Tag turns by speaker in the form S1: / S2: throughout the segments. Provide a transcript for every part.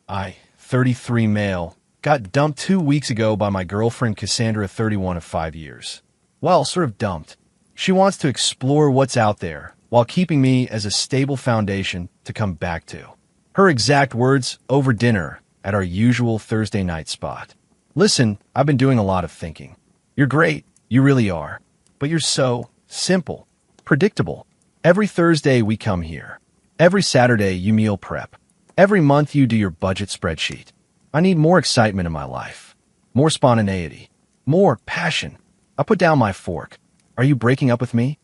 S1: I, 33 male, got dumped 2 weeks ago by my girlfriend Cassandra, 31 of 5 years. Well, sort of dumped. She wants to explore what's out there while keeping me as a stable foundation to come back to. Her exact words over dinner at our usual Thursday night spot. Listen, I've been doing a lot of thinking. You're great, you really are. But you're so simple, predictable. Every Thursday we come here. Every Saturday you meal prep. Every month you do your budget spreadsheet. I need more excitement in my life. More spontaneity. More passion. I put down my fork. Are you breaking up with me?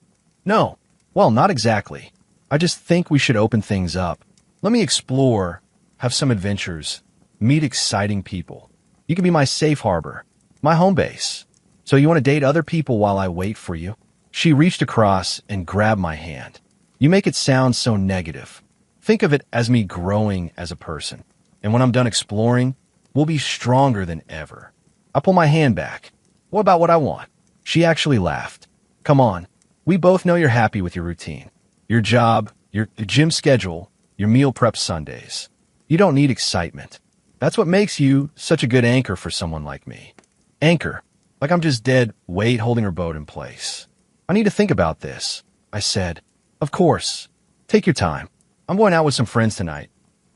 S1: No. Well, not exactly. I just think we should open things up. Let me explore, have some adventures, meet exciting people. You can be my safe harbor, my home base. So you want to date other people while I wait for you? She reached across and grabbed my hand. You make it sound so negative. Think of it as me growing as a person. And when I'm done exploring, we'll be stronger than ever. I pull my hand back. What about what I want? She actually laughed. Come on. We both know you're happy with your routine. Your job, your gym schedule, your meal prep Sundays. You don't need excitement. That's what makes you such a good anchor for someone like me. Anchor. Like I'm just dead weight holding her boat in place. I need to think about this, I said. Of course. Take your time. I'm going out with some friends tonight.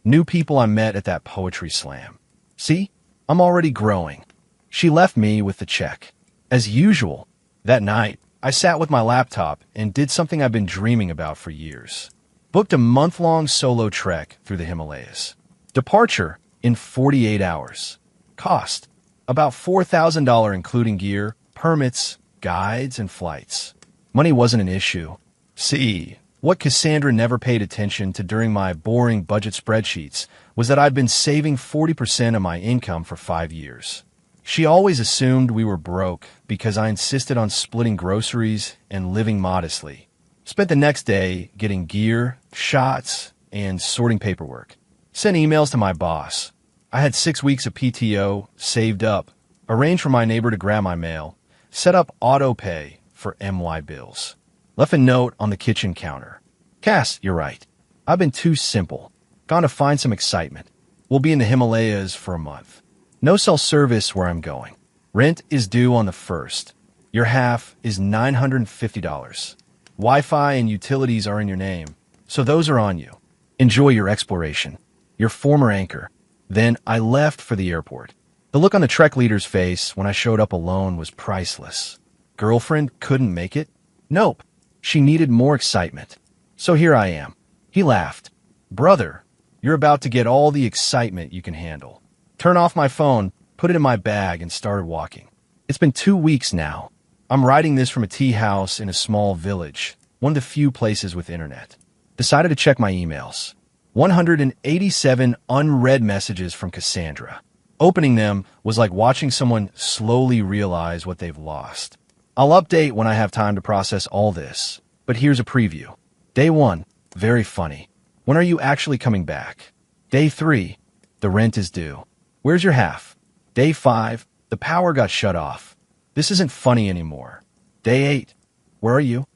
S1: New people I met at that poetry slam. See? I'm already growing. She left me with the check. As usual, that night, I sat with my laptop and did something I've been dreaming about for years. Booked a month-long solo trek through the Himalayas. Departure in 48 hours. Cost about $4,000 including gear, permits, guides, and flights. Money wasn't an issue. See, what Cassandra never paid attention to during my boring budget spreadsheets was that I'd been saving 40% of my income for 5 years. She always assumed we were broke because I insisted on splitting groceries and living modestly. Spent the next day getting gear, shots, and sorting paperwork. Sent emails to my boss. I had 6 weeks of PTO saved up, arranged for my neighbor to grab my mail, set up auto pay for MY bills. Left a note on the kitchen counter. Cass, you're right. I've been too simple. Gone to find some excitement. We'll be in the Himalayas for a month. No cell service where I'm going. Rent is due on the 1st. Your half is $950. Wi-Fi and utilities are in your name, so those are on you. Enjoy your exploration. Your former anchor. Then I left for the airport. The look on the Trek leader's face when I showed up alone was priceless. Girlfriend couldn't make it? Nope. She needed more excitement. So here I am. He laughed. Brother, you're about to get all the excitement you can handle. Turn off my phone, put it in my bag, and started walking. It's been 2 weeks now. I'm writing this from a tea house in a small village, one of the few places with internet. Decided to check my emails. 187 unread messages from Cassandra. Opening them was like watching someone slowly realize what they've lost. I'll update when I have time to process all this, but here's a preview. Day 1, very funny. When are you actually coming back? Day 3, the rent is due. Where's your half? Day 5, the power got shut off. This isn't funny anymore. Day 8, where are you?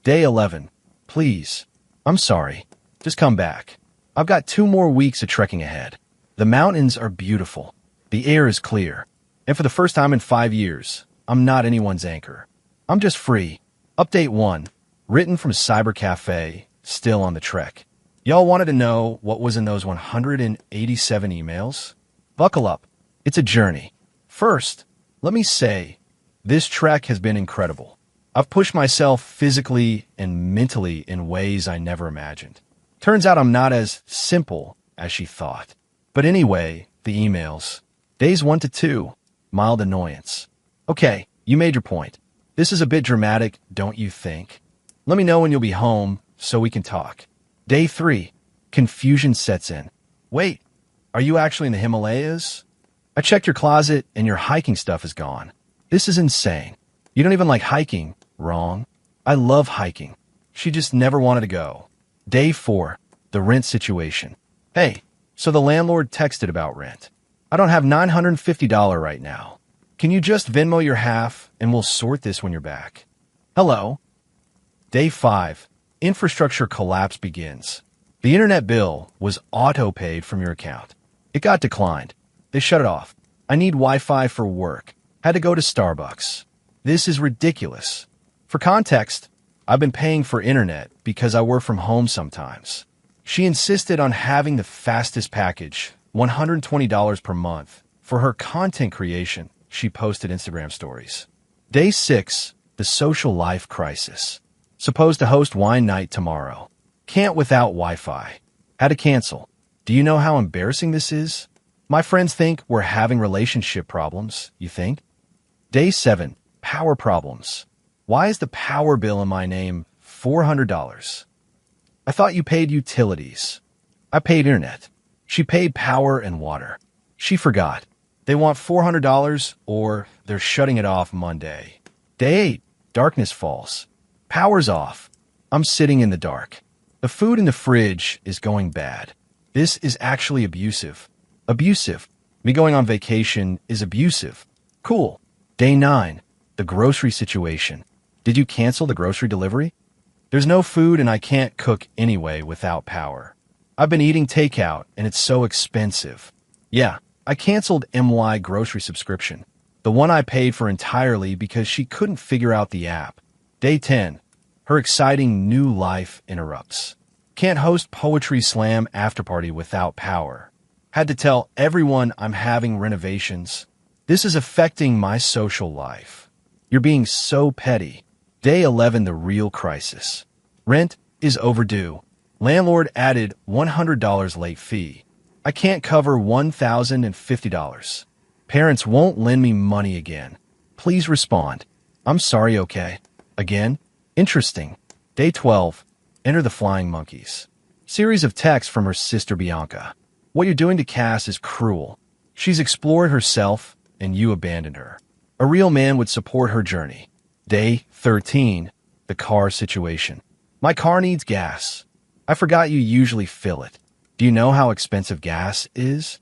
S1: Day 11, please. I'm sorry. Just come back. I've got 2 more weeks of trekking ahead. The mountains are beautiful. The air is clear. And for the first time in 5 years, I'm not anyone's anchor. I'm just free. Update 1. Written from Cyber Cafe, still on the trek. Y'all wanted to know what was in those 187 emails? Buckle up. It's a journey. First, let me say, this trek has been incredible. I've pushed myself physically and mentally in ways I never imagined. Turns out I'm not as simple as she thought. But anyway, the emails. Days 1 to 2, mild annoyance. Okay, you made your point. This is a bit dramatic, don't you think? Let me know when you'll be home so we can talk. Day 3, confusion sets in. Wait, are you actually in the Himalayas? I checked your closet and your hiking stuff is gone. This is insane. You don't even like hiking. Wrong. I love hiking. She just never wanted to go. Day 4, the rent situation. Hey, so the landlord texted about rent. I don't have $950 right now. Can you just Venmo your half and we'll sort this when you're back? Hello. Day 5, infrastructure collapse begins. The internet bill was auto-paid from your account. It got declined. They shut it off. I need Wi-Fi for work. Had to go to Starbucks. This is ridiculous. For context, I've been paying for internet because I work from home sometimes. She insisted on having the fastest package, $120 per month, for her content creation. She posted Instagram stories. Day 6, the social life crisis. Supposed to host wine night tomorrow. Can't without Wi-Fi. Had to cancel. Do you know how embarrassing this is? My friends think we're having relationship problems, you think? Day 7, power problems. Why is the power bill in my name $400? I thought you paid utilities. I paid internet. She paid power and water. She forgot. They want $400 or they're shutting it off Monday. Day 8, darkness falls. Power's off. I'm sitting in the dark. The food in the fridge is going bad. This is actually abusive. Abusive. Me going on vacation is abusive. Cool. Day 9, the grocery situation. Did you cancel the grocery delivery? There's no food and I can't cook anyway without power. I've been eating takeout and it's so expensive. Yeah, I canceled MY grocery subscription, the one I paid for entirely because she couldn't figure out the app. Day 10, her exciting new life interrupts. Can't host poetry slam afterparty without power. Had to tell everyone I'm having renovations. This is affecting my social life. You're being so petty. Day 11, the real crisis. Rent is overdue. Landlord added $100 late fee. I can't cover $1,050. Parents won't lend me money again. Please respond. I'm sorry, okay? Again? Interesting. Day 12. Enter the flying monkeys. Series of texts from her sister Bianca. What you're doing to Cass is cruel. She's explored herself, and you abandoned her. A real man would support her journey. Day 13. The car situation. My car needs gas. I forgot you usually fill it. Do you know how expensive gas is?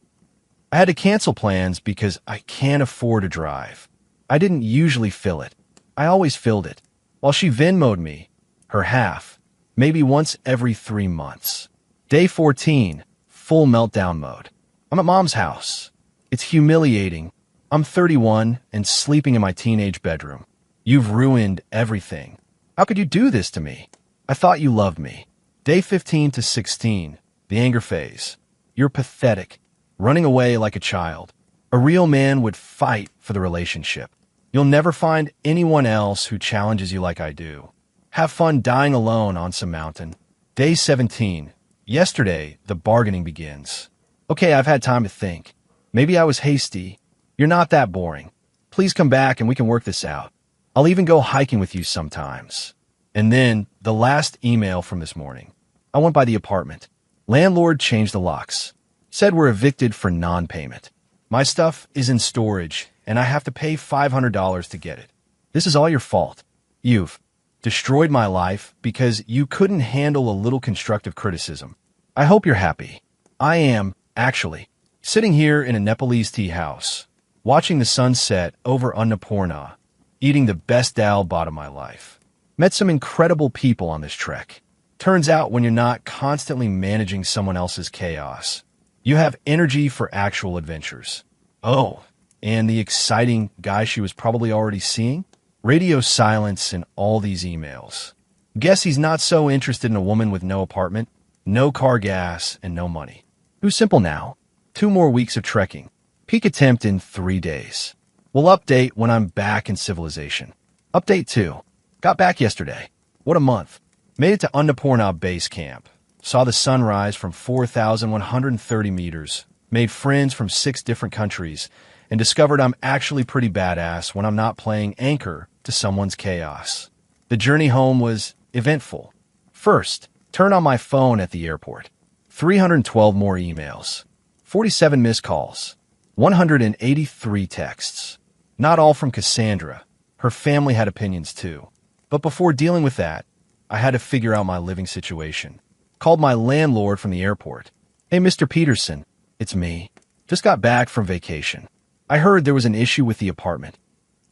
S1: I had to cancel plans because I can't afford to drive. I didn't usually fill it. I always filled it. While she Venmo'd me, her half, maybe once every 3 months. Day 14. Full meltdown mode. I'm at mom's house. It's humiliating. I'm 31 and sleeping in my teenage bedroom. You've ruined everything. How could you do this to me? I thought you loved me. Day 15 to 16. The anger phase. You're pathetic. Running away like a child. A real man would fight for the relationship. You'll never find anyone else who challenges you like I do. Have fun dying alone on some mountain. Day 17. Yesterday, the bargaining begins. Okay, I've had time to think. Maybe I was hasty. You're not that boring. Please come back and we can work this out. I'll even go hiking with you sometimes. And then, the last email from this morning. I went by the apartment. Landlord changed the locks. Said we're evicted for non-payment. My stuff is in storage, and I have to pay $500 to get it. This is all your fault. You've destroyed my life because you couldn't handle a little constructive criticism. I hope you're happy. I am, actually, sitting here in a Nepalese tea house, watching the sunset over Annapurna, eating the best dal bhat of my life. Met some incredible people on this trek. Turns out when you're not constantly managing someone else's chaos, you have energy for actual adventures. Oh, and the exciting guy she was probably already seeing? Radio silence in all these emails. Guess he's not so interested in a woman with no apartment, no car gas, and no money. Who's simple now? 2 more weeks of trekking. Peak attempt in 3 days. We'll update when I'm back in civilization. Update 2. Got back yesterday. What a month. Made it to Annapurna Base Camp. Saw the sunrise from 4,130 meters. Made friends from 6 different countries. And discovered I'm actually pretty badass when I'm not playing anchor to someone's chaos. The journey home was eventful. First, turn on my phone at the airport. 312 more emails. 47 missed calls. 183 texts. Not all from Cassandra. Her family had opinions too. But before dealing with that, I had to figure out my living situation. Called my landlord from the airport. Hey, Mr. Peterson, it's me. Just got back from vacation. I heard there was an issue with the apartment.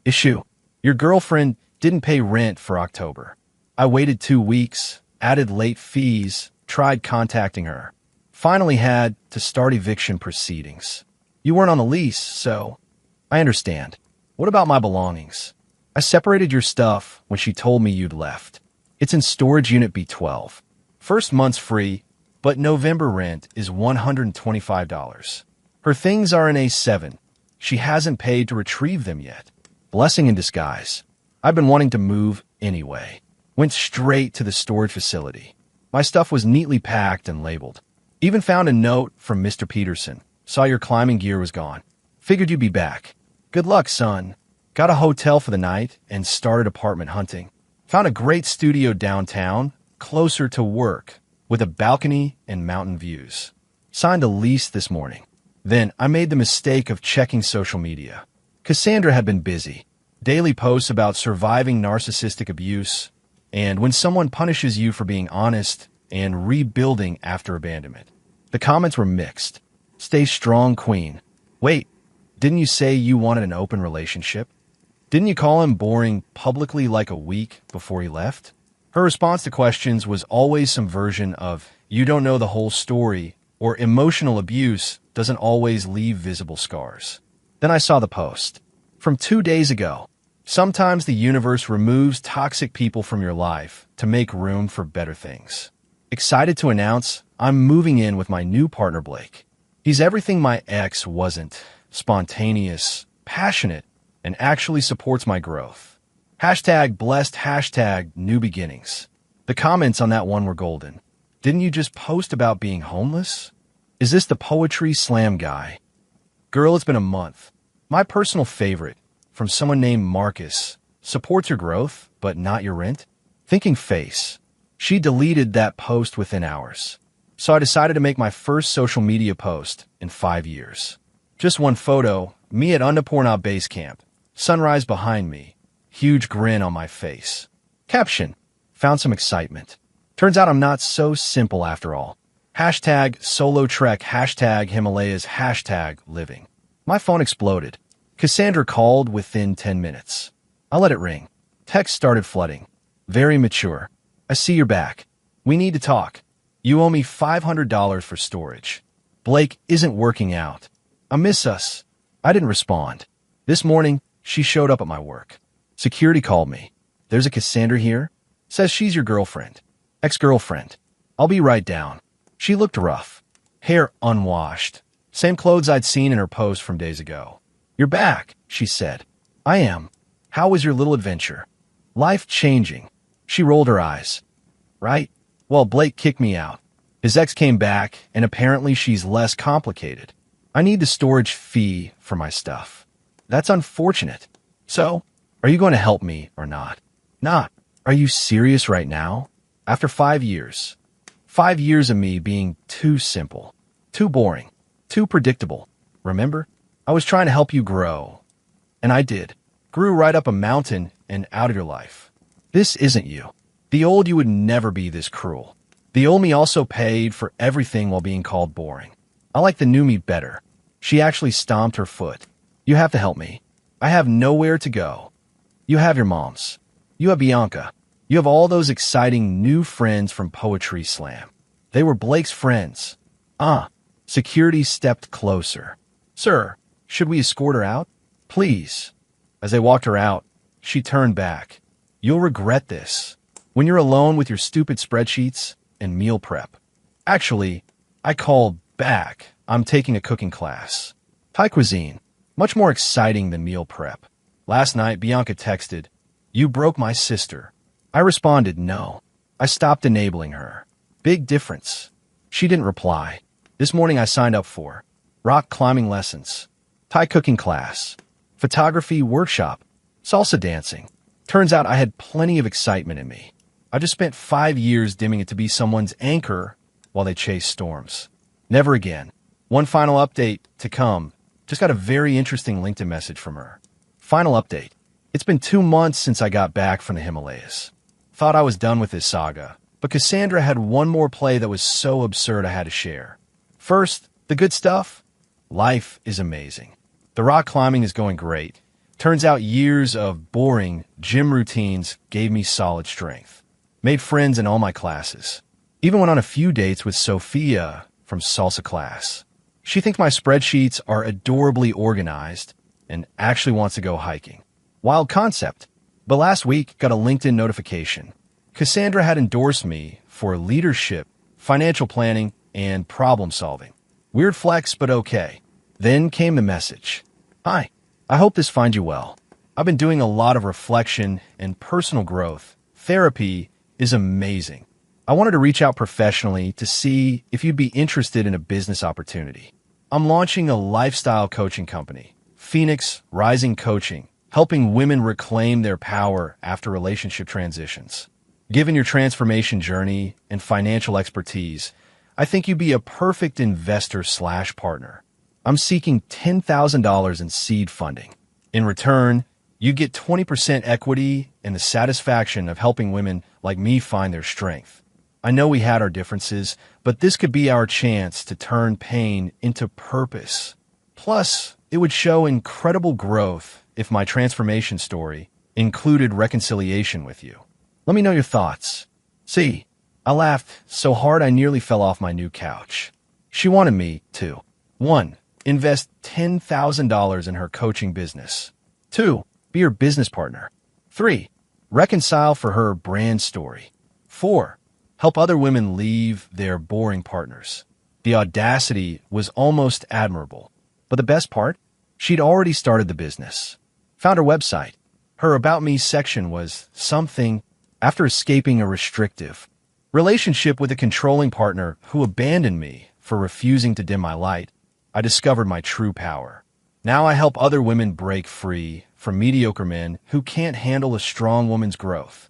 S1: Issue? Your girlfriend didn't pay rent for October. I waited 2 weeks, added late fees, tried contacting her. Finally had to start eviction proceedings. You weren't on the lease, so I understand. What about my belongings? I separated your stuff when she told me you'd left. It's in storage unit B12. First month's free, but November rent is $125. Her things are in A7. She hasn't paid to retrieve them yet. Blessing in disguise. I've been wanting to move anyway. Went straight to the storage facility. My stuff was neatly packed and labeled. Even found a note from Mr. Peterson. Saw your climbing gear was gone. Figured you'd be back. Good luck, son. Got a hotel for the night and started apartment hunting. Found a great studio downtown, closer to work, with a balcony and mountain views. Signed a lease this morning. Then I made the mistake of checking social media. Cassandra had been busy. Daily posts about surviving narcissistic abuse, and when someone punishes you for being honest and rebuilding after abandonment. The comments were mixed. Stay strong, queen. Wait, didn't you say you wanted an open relationship? Didn't you call him boring publicly like a week before he left? Her response to questions was always some version of, you don't know the whole story, or emotional abuse doesn't always leave visible scars. Then I saw the post. From 2 days ago. Sometimes the universe removes toxic people from your life to make room for better things. Excited to announce, I'm moving in with my new partner, Blake. He's everything my ex wasn't. Spontaneous, passionate, and actually supports my growth. Hashtag blessed, hashtag new beginnings. The comments on that one were golden. Didn't you just post about being homeless? Is this the poetry slam guy? Girl, it's been a month. My personal favorite, from someone named Marcus, supports your growth, but not your rent. Thinking face. She deleted that post within hours. So I decided to make my first social media post in 5 years. Just one photo, me at Annapurna Base Camp. Sunrise behind me. Huge grin on my face. Caption. Found some excitement. Turns out I'm not so simple after all. Hashtag solo trek, hashtag Himalayas, hashtag living. My phone exploded. Cassandra called within 10 minutes. I let it ring. Text started flooding. Very mature. I see you're back. We need to talk. You owe me $500 for storage. Blake isn't working out. I miss us. I didn't respond. This morning, she showed up at my work. Security called me. There's a Cassandra here. Says she's your girlfriend. Ex-girlfriend. I'll be right down. She looked rough. Hair unwashed. Same clothes I'd seen in her post from days ago. You're back, she said. I am. How was your little adventure? Life-changing. She rolled her eyes. Right? Well, Blake kicked me out. His ex came back, and apparently she's less complicated. I need the storage fee for my stuff. That's unfortunate. So, are you going to help me or not? Not. Are you serious right now? After 5 years. 5 years of me being too simple. Too boring. Too predictable. Remember? I was trying to help you grow. And I did. Grew right up a mountain and out of your life. This isn't you. The old you would never be this cruel. The old me also paid for everything while being called boring. I like the new me better. She actually stomped her foot. You have to help me. I have nowhere to go. You have your moms. You have Bianca. You have all those exciting new friends from Poetry Slam. They were Blake's friends. Security stepped closer. Sir, should we escort her out? Please. As they walked her out, she turned back. You'll regret this. When you're alone with your stupid spreadsheets and meal prep. Actually, I called back. I'm taking a cooking class. Thai cuisine. Much more exciting than meal prep. Last night, Bianca texted, You broke my sister. I responded, no. I stopped enabling her. Big difference. She didn't reply. This morning I signed up for rock climbing lessons, Thai cooking class, photography workshop, salsa dancing. Turns out I had plenty of excitement in me. I just spent 5 years dimming it to be someone's anchor while they chase storms. Never again. One final update to come. Just got a very interesting LinkedIn message from her. Final update. It's been 2 months since I got back from the Himalayas. Thought I was done with this saga, but Cassandra had one more play that was so absurd I had to share. First, the good stuff. Life is amazing. The rock climbing is going great. Turns out years of boring gym routines gave me solid strength. Made friends in all my classes. Even went on a few dates with Sophia from salsa class. She thinks my spreadsheets are adorably organized and actually wants to go hiking. Wild concept. But last week, got a LinkedIn notification. Cassandra had endorsed me for leadership, financial planning, and problem solving. Weird flex, but okay. Then came the message. Hi, I hope this finds you well. I've been doing a lot of reflection and personal growth. Therapy is amazing. I wanted to reach out professionally to see if you'd be interested in a business opportunity. I'm launching a lifestyle coaching company, Phoenix Rising Coaching, helping women reclaim their power after relationship transitions. Given your transformation journey and financial expertise, I think you'd be a perfect investor/partner. I'm seeking $10,000 in seed funding. In return, you get 20% equity and the satisfaction of helping women like me find their strength. I know we had our differences, but this could be our chance to turn pain into purpose. Plus, it would show incredible growth if my transformation story included reconciliation with you. Let me know your thoughts. See, I laughed so hard I nearly fell off my new couch. She wanted me to 1. Invest $10,000 in her coaching business. 2. Be her business partner. 3. Reconcile for her brand story. 4. Help other women leave their boring partners. The audacity was almost admirable. But the best part? She'd already started the business. Found her website. Her About Me section was something after escaping a restrictive relationship with a controlling partner who abandoned me for refusing to dim my light. I discovered my true power. Now I help other women break free from mediocre men who can't handle a strong woman's growth.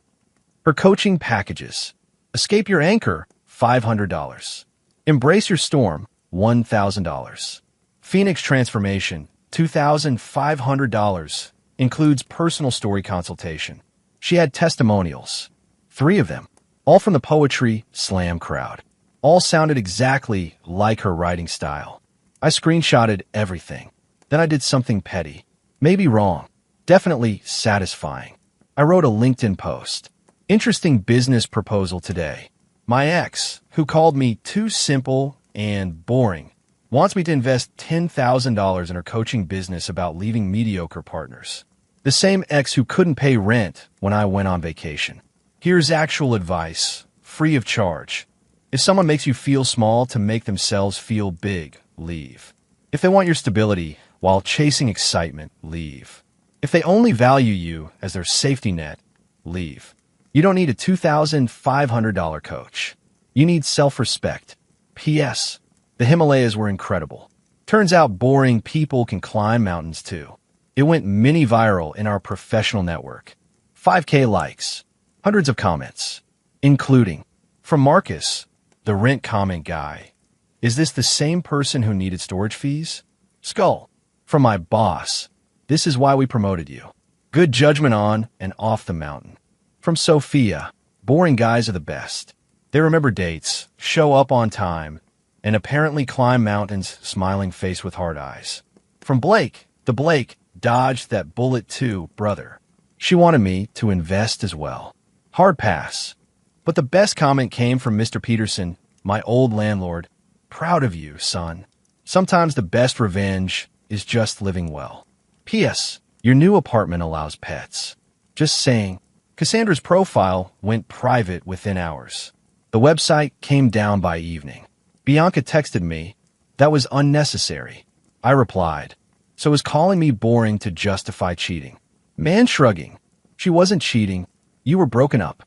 S1: Her coaching packages. Escape your anchor, $500. Embrace your storm, $1,000. Phoenix Transformation, $2,500. Includes personal story consultation. She had testimonials. 3 of them. All from the poetry slam crowd. All sounded exactly like her writing style. I screenshotted everything. Then I did something petty. Maybe wrong. Definitely satisfying. I wrote a LinkedIn post. Interesting business proposal today. My ex, who called me too simple and boring, wants me to invest $10,000 in her coaching business about leaving mediocre partners. The same ex who couldn't pay rent when I went on vacation. Here's actual advice, free of charge. If someone makes you feel small to make themselves feel big, leave. If they want your stability while chasing excitement, leave. If they only value you as their safety net, leave. You don't need a $2,500 coach. You need self-respect. P.S. The Himalayas were incredible. Turns out boring people can climb mountains too. It went mini viral in our professional network. 5K likes. Hundreds of comments. Including, from Marcus, the rent comment guy. Is this the same person who needed storage fees? Skull. From my boss. This is why we promoted you. Good judgment on and off the mountain. From Sophia. Boring guys are the best. They remember dates, show up on time, and apparently climb mountains smiling face with hard eyes. From Blake. The Blake dodged that bullet too, brother. She wanted me to invest as well. Hard pass. But the best comment came from Mr. Peterson, my old landlord. Proud of you, son. Sometimes the best revenge is just living well. P.S. Your new apartment allows pets. Just saying. Cassandra's profile went private within hours. The website came down by evening. Bianca texted me. That was unnecessary. I replied. So is calling me boring to justify cheating? Man shrugging. She wasn't cheating. You were broken up.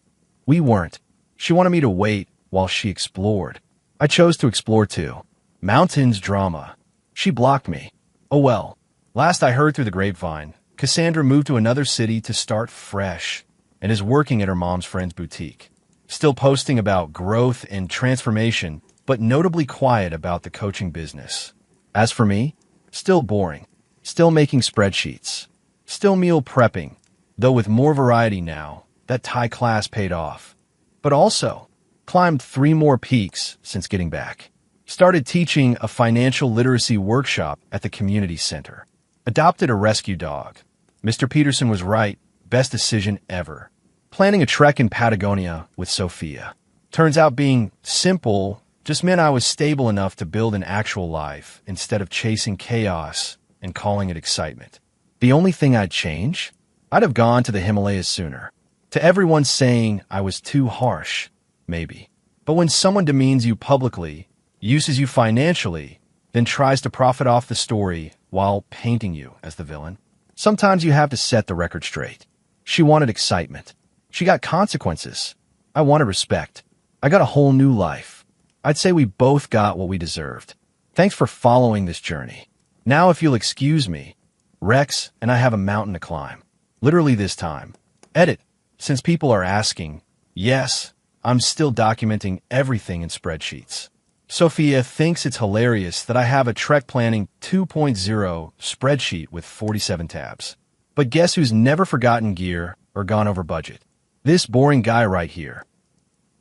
S1: We weren't. She wanted me to wait while she explored. I chose to explore too. Mountains drama. She blocked me. Oh well. Last I heard through the grapevine, Cassandra moved to another city to start fresh and is working at her mom's friend's boutique. Still posting about growth and transformation, but notably quiet about the coaching business. As for me, still boring. Still making spreadsheets. Still meal prepping, though with more variety now. That Thai class paid off. But also, climbed 3 more peaks since getting back. Started teaching a financial literacy workshop at the community center. Adopted a rescue dog. Mr. Peterson was right. Best decision ever. Planning a trek in Patagonia with Sophia. Turns out being simple Just meant I was stable enough to build an actual life instead of chasing chaos and calling it excitement. The only thing I'd change? I'd have gone to the Himalayas sooner. To everyone saying I was too harsh, maybe. But when someone demeans you publicly, uses you financially, then tries to profit off the story while painting you as the villain, sometimes you have to set the record straight. She wanted excitement. She got consequences. I wanted respect. I got a whole new life. I'd say we both got what we deserved. Thanks for following this journey. Now if you'll excuse me, Rex and I have a mountain to climb. Literally this time. Edit. Since people are asking, yes, I'm still documenting everything in spreadsheets. Sophia thinks it's hilarious that I have a Trek Planning 2.0 spreadsheet with 47 tabs. But guess who's never forgotten gear or gone over budget? This boring guy right here.